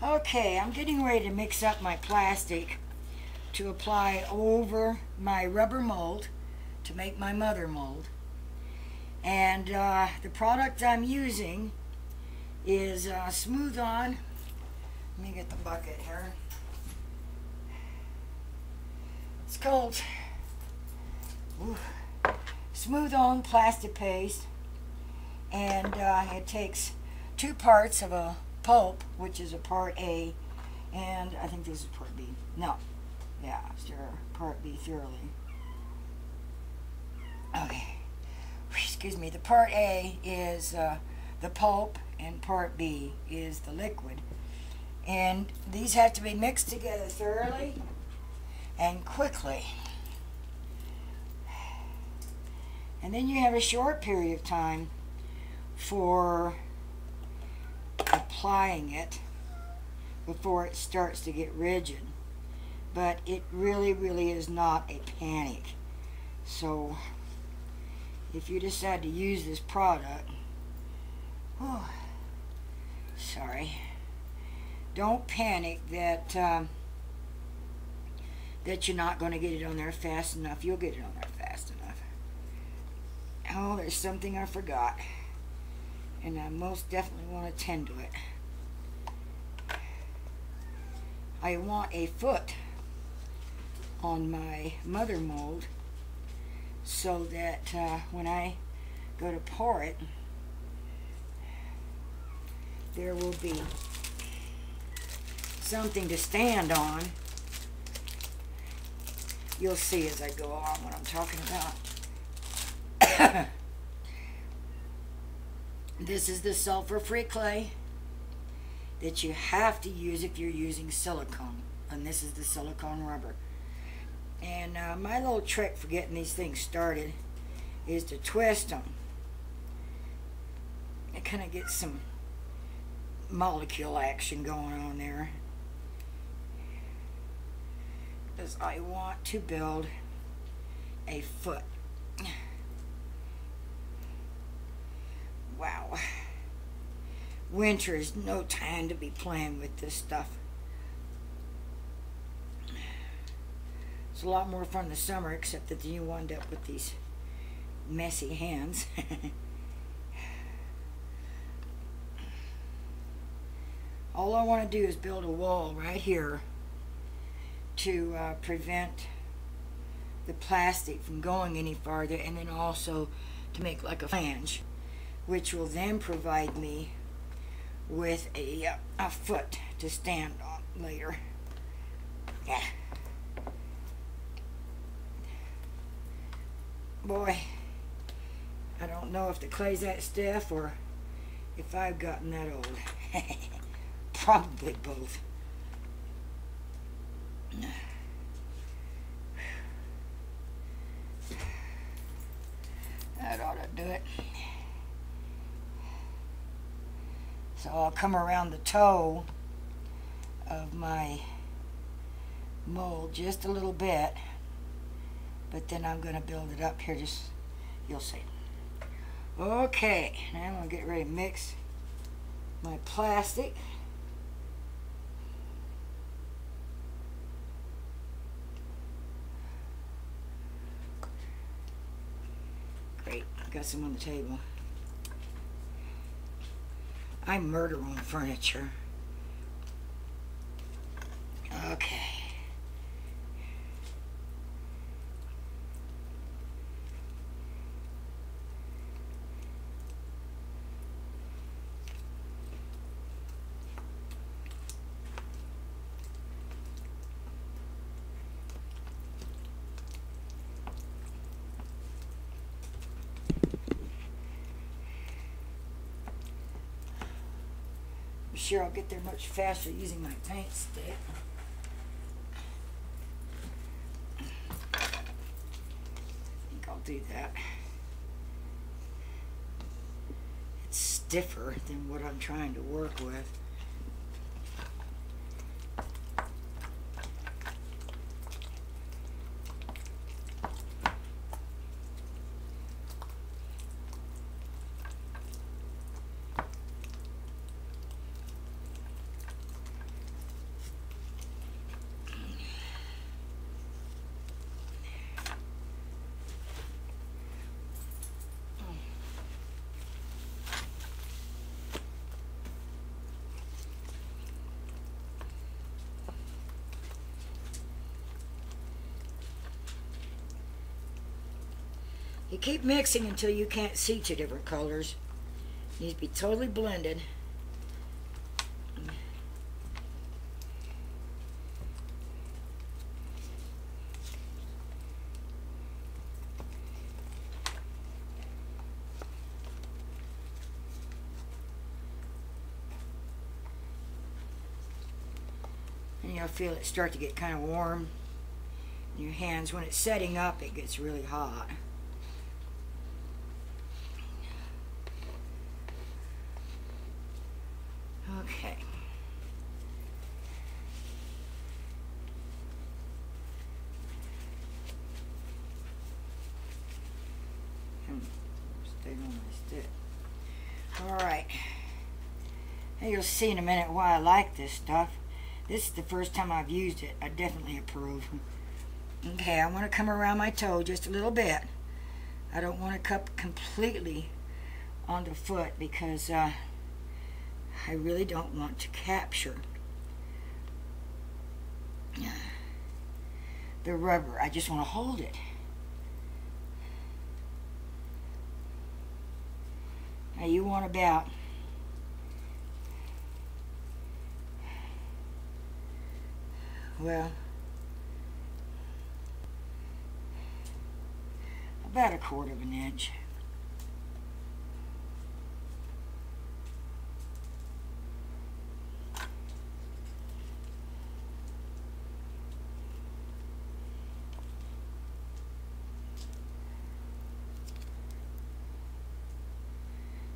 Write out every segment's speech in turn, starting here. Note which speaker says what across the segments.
Speaker 1: Okay, I'm getting ready to mix up my plastic to apply over my rubber mold to make my mother mold. And the product I'm using is Smooth On. Let me get the bucket here. It's called Smooth On Plastic Paste, and it takes 2 parts of a pulp, which is a part A, and I think this is part B. No, yeah, stir part B thoroughly. Okay, excuse me. The part A is the pulp, and part B is the liquid, and these have to be mixed together thoroughly and quickly. And then you have a short period of time for applying it before it starts to get rigid. But it really is not a panic. So if you decide to use this product, don't panic that that you're not going to get it on there fast enough. You'll get it on there fast enough. Oh, there's something I forgot, and I most definitely want to tend to it. I want a foot on my mother mold so that when I go to pour it, there will be something to stand on. You'll see as I go on what I'm talking about. This is the sulfur-free clay that you have to use if you're using silicone, and this is the silicone rubber. And my little trick for getting these things started is to twist them. It kind of gets some molecule action going on there, because I want to build a foot. Wow, winter is no time to be playing with this stuff. It's a lot more fun in the summer, except that you wind up with these messy hands. All I want to do is build a wall right here to prevent the plastic from going any farther, and then also to make like a flange, which will then provide me with a foot to stand on later. Yeah. Boy, I don't know if the clay's that stiff or if I've gotten that old. Probably both. That ought to do it. So I'll come around the toe of my mold just a little bit, but then I'm going to build it up here. Just, you'll see. Okay, now I'm going to get ready to mix my plastic. Great, I've got some on the table. I murder on furniture. Okay. I'm sure I'll get there much faster using my paint stick. I think I'll do that. It's stiffer than what I'm trying to work with. You keep mixing until you can't see two different colors. It needs to be totally blended. And you'll feel it start to get kind of warm in your hands. When it's setting up, it gets really hot. Okay. Stay on my stick. Alright. Now you'll see in a minute why I like this stuff. This is the first time I've used it. I definitely approve. Okay, I want to come around my toe just a little bit. I don't want to cup completely on the foot because I really don't want to capture the rubber. I just want to hold it. Now you want about about 1/4 of an inch.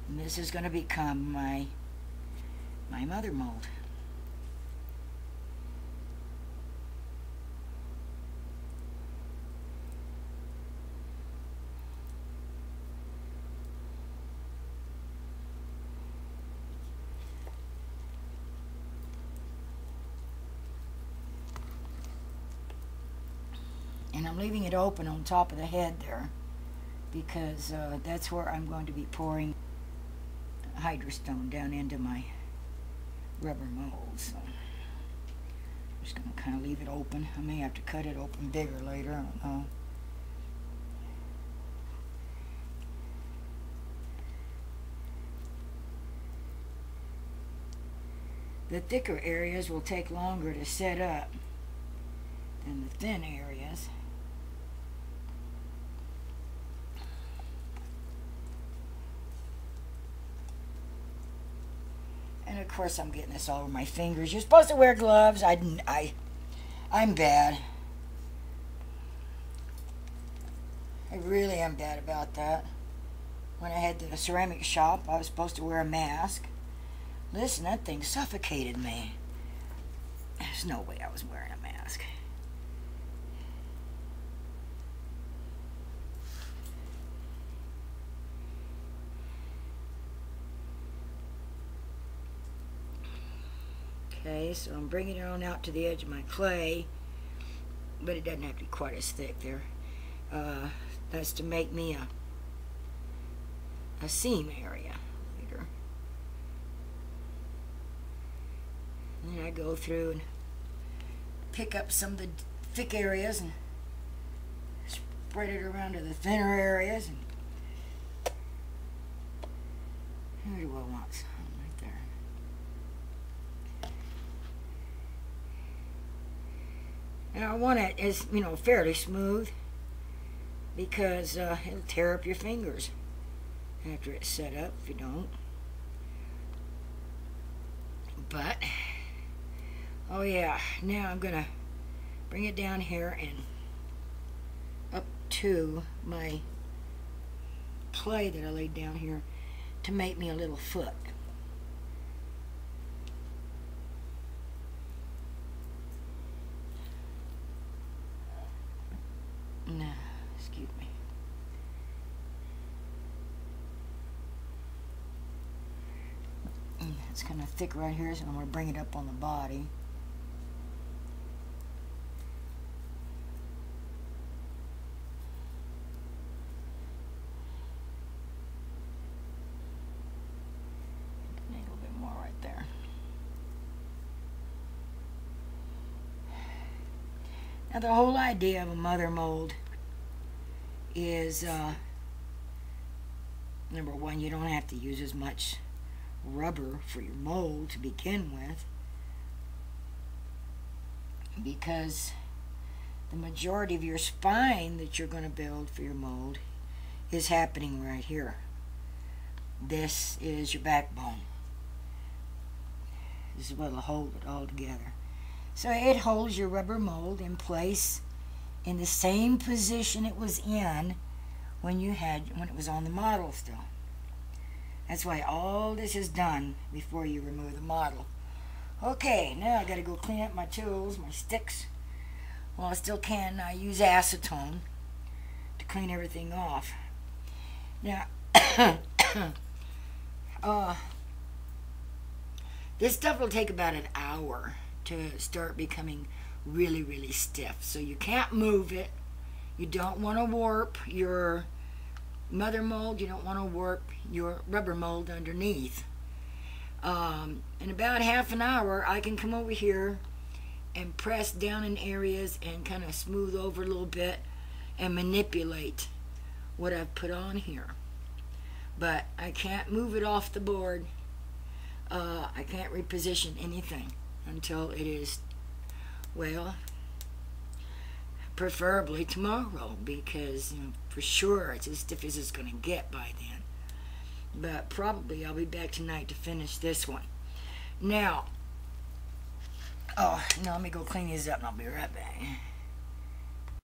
Speaker 1: And this is going to become my mother mold. And I'm leaving it open on top of the head there because that's where I'm going to be pouring Hydrostone down into my rubber mold. So I'm just going to kind of leave it open. I may have to cut it open bigger later. I don't know. The thicker areas will take longer to set up than the thin areas. And of course I'm getting this all over my fingers. You're supposed to wear gloves. I'm bad. I really am bad about that. When I had the ceramic shop, I was supposed to wear a mask. Listen, that thing suffocated me. There's no way I was wearing a mask. Okay, so I'm bringing it on out to the edge of my clay, but it doesn't have to be quite as thick there. That's to make me a seam area later. And then I go through and pick up some of the thick areas and spread it around to the thinner areas. And where do I want some? Right there. And I want it as, you know, fairly smooth because it'll tear up your fingers after it's set up if you don't. But oh yeah, now I'm gonna bring it down here and up to my clay that I laid down here to make me a little foot. No, excuse me. It's kind of thick right here, so I'm going to bring it up on the body. A little bit more right there. Now the whole idea of a mother mold is number one, you don't have to use as much rubber for your mold to begin with, because the majority of your spine that you're going to build for your mold is happening right here. This is your backbone. This is what will hold it all together. So it holds your rubber mold in place in the same position it was in when it was on the model still. That's why all this is done before you remove the model. Okay, now I gotta go clean up my tools, my sticks. Well, I still can use acetone to clean everything off. Now, this stuff will take about an hour to start becoming really, really stiff. So you can't move it. You don't want to warp your mother mold. You don't want to warp your rubber mold underneath. In about half an hour, I can come over here and press down in areas and kind of smooth over a little bit and manipulate what I've put on here. But I can't move it off the board. I can't reposition anything until it is, well, preferably tomorrow, because for sure it's as stiff as it's going to get by then. But probably I'll be back tonight to finish this one. Now, let me go clean these up and I'll be right back.